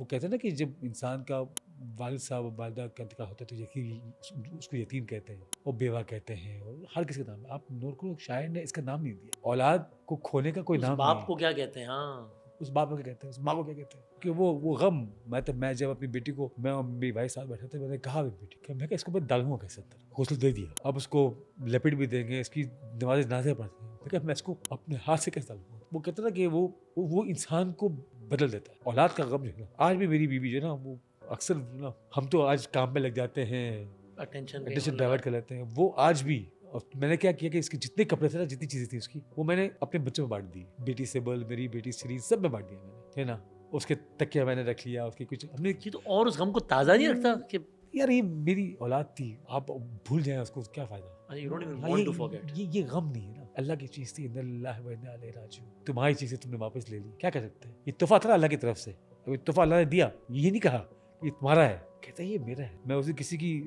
وہ کہتے ہیں نا کہ جب انسان کا والد صاحب اور والدہ کا انتقال ہوتا ہے تو یقین اس کو یتیم کہتے ہیں اور بیوہ کہتے ہیں اور ہر کسی کا نام. آپ نور کو شاعر نے اس کا نام نہیں دیا. اولاد کو کھونے کا کوئی نام نہیں. باپ کو کیا کہتے ہیں؟ ہاں اس باپ کو کیا کہتے ہیں, اس ماں کو کیا کہتے ہیں, کہ وہ غم. میں جب اپنی بیٹی کو, میں اور میری بھائی ساتھ بیٹھے تھے, میں نے کہا بیٹی کہ میں اس کو میں ڈالوں گا کیسے اندر, غسل دے دیا, اب اس کو لپٹ بھی دیں گے, اس کی نماز جنازہ پڑھتے ہیں, کہ میں اس کو اپنے ہاتھ سے کیسے ڈالوں گا. وہ کہتا تھا کہ وہ انسان کو بدل دیتا ہے. اولاد کا غم جو ہے آج بھی میری بیوی جو ہے نا, وہ اکثر نا, ہم تو آج کام پہ لگ جاتے ہیں, اٹینشن ڈائیورٹ کر لیتے ہیں, وہ آج بھی. اور میں نے کیا کیا کہ اس کے جتنے کپڑے تھے نا, جتنی چیزیں تھیں اس کی, وہ میں نے اپنے بچوں میں بانٹ دی. بیٹی سیبل, میری بیٹی سری, سب میں بانٹ دیا میں نے, ہے نا. اس کے تکیہ میں نے رکھ لیا, اس کی کچھ ہم نے. یہ تو اور اس غم کو تازہ نہیں رکھتا کہ یار یہ میری اولاد تھی, آپ بھول جائیں اس کو, کیا فائدہ. یہ غم نہیں ہے نا, اللہ کی چیز تھی, انا للہ و انا الیہ راجعون, تمہاری چیزیں تم نے واپس لے لی, کیا کر سکتے ہیں. یہ تحفہ تھا اللہ کی طرف سے, اب تحفہ اللہ نے دیا, یہ نہیں کہا یہ تمہارا ہے, کہتا ہے یہ میرا ہے. میں اسے کسی کی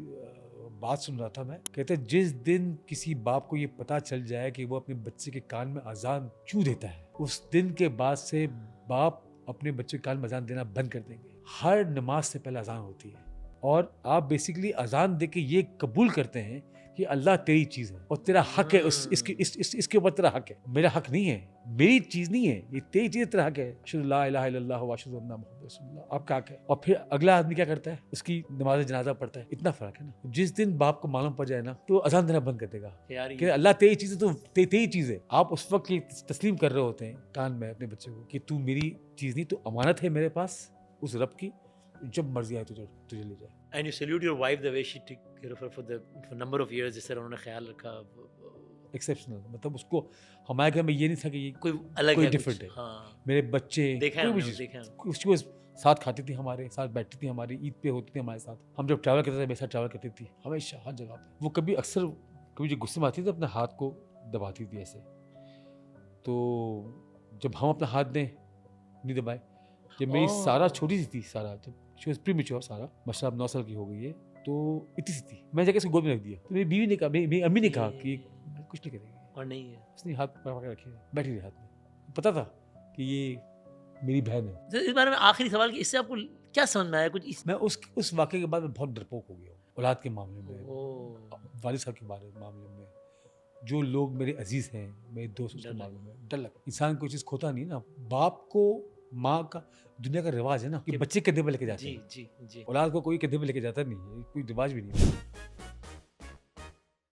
بات سن رہا تھا, میں کہتے جس دن کسی باپ کو یہ پتا چل جائے کہ وہ اپنے بچے کے کان میں اذان کیوں دیتا ہے, اس دن کے بعد سے باپ اپنے بچے کے کان میں اذان دینا بند کر دیں گے. ہر نماز سے پہلے اذان ہوتی ہے, اور آپ بیسیکلی اذان دے کے یہ قبول کرتے ہیں کہ اللہ تیری چیز ہے اور تیرا حق ہے, اس کے اوپر تیرا حق ہے, میرا حق نہیں ہے, میری چیز نہیں ہے, یہ تیری چیز, تیرا حق ہے. اشہد لا الہ الا اللہ و اشہد ان محمد رسول اللہ, آپ کا حق ہے. اور پھر اگلا آدمی کیا کرتا ہے, اس کی نماز جنازہ پڑھتا ہے. اتنا فرق ہے نا. جس دن باپ کو معلوم پڑ جائے نا, تو اذان دینا بند کر دے گا کہ اللہ تیری چیز ہے, تو تیری چیز ہے. آپ اس وقت یہ تسلیم کر رہے ہوتے ہیں کان میں اپنے بچے کو کہ تو میری چیز نہیں, تو امانت ہے میرے پاس اس رب کی, جب مرضی آئے تجھے لے جائے. And you salute your wife the way she took care of her for a number of years, جس طرح انہوں نے خیال رکھا. ایکسیپشنل, مطلب اس کو ہمارے گھر میں یہ نہیں تھا کہ یہ کوئی الگ کوئی ڈفرینٹ ہے. میرے بچے کوئی بھی چیز اس کو ساتھ کھاتی تھی, ہمارے ساتھ بیٹھتی تھی, ہماری عید پہ ہوتی تھی ہمارے ساتھ, ہم جب ٹریول کرتے تھے میرے ساتھ ٹریول کرتی تھی ہمیشہ ہر جگہ پہ. وہ کبھی اکثر کبھی جو غصے میں آتی تھی اپنے ہاتھ کو دباتی تھی ایسے, تو جب ہم اپنا ہاتھ دیں نہیں دبائے. جب میری سارا چھوٹی سی تھی, سارا جب شی واز پری میچور, سارا ماشاء اللہ 9 سال کی ہو گئی ہے, تو اتنی سی تھی, میں جا کے اس کو گود میں رکھ دیا. تو میری بیوی نے کہا, میری امی نے کہا کہ کچھ نہیں کرے گی, اور نہیں ہے, اس نے ہاتھ پکڑ کے رکھے, بیٹھی رہی ہاتھ میں, پتا تھا کہ یہ میری بہن ہے. اس بارے میں آخری سوال کہ اس سے آپ کو کیا سمجھ میں آیا کچھ؟ میں اس واقعے کے بعد میں بہت ڈرپوک ہو گیا ہوں اولاد کے معاملے میں, والد صاحب کے معاملے میں, جو لوگ میرے عزیز ہیں, میرے دوست, کے معاملے میں ڈر لگتا. انسان کوئی چیز کھوتا نہیں نا. باپ کو ماں کا دنیا کا رواج ہے نا کہ بچے کندھے پہ لے کے جاتے ہیں, اولاد کو کوئی کندھے پہ لے کے جاتا نہیں ہے, کوئی رواج بھی نہیں ہے.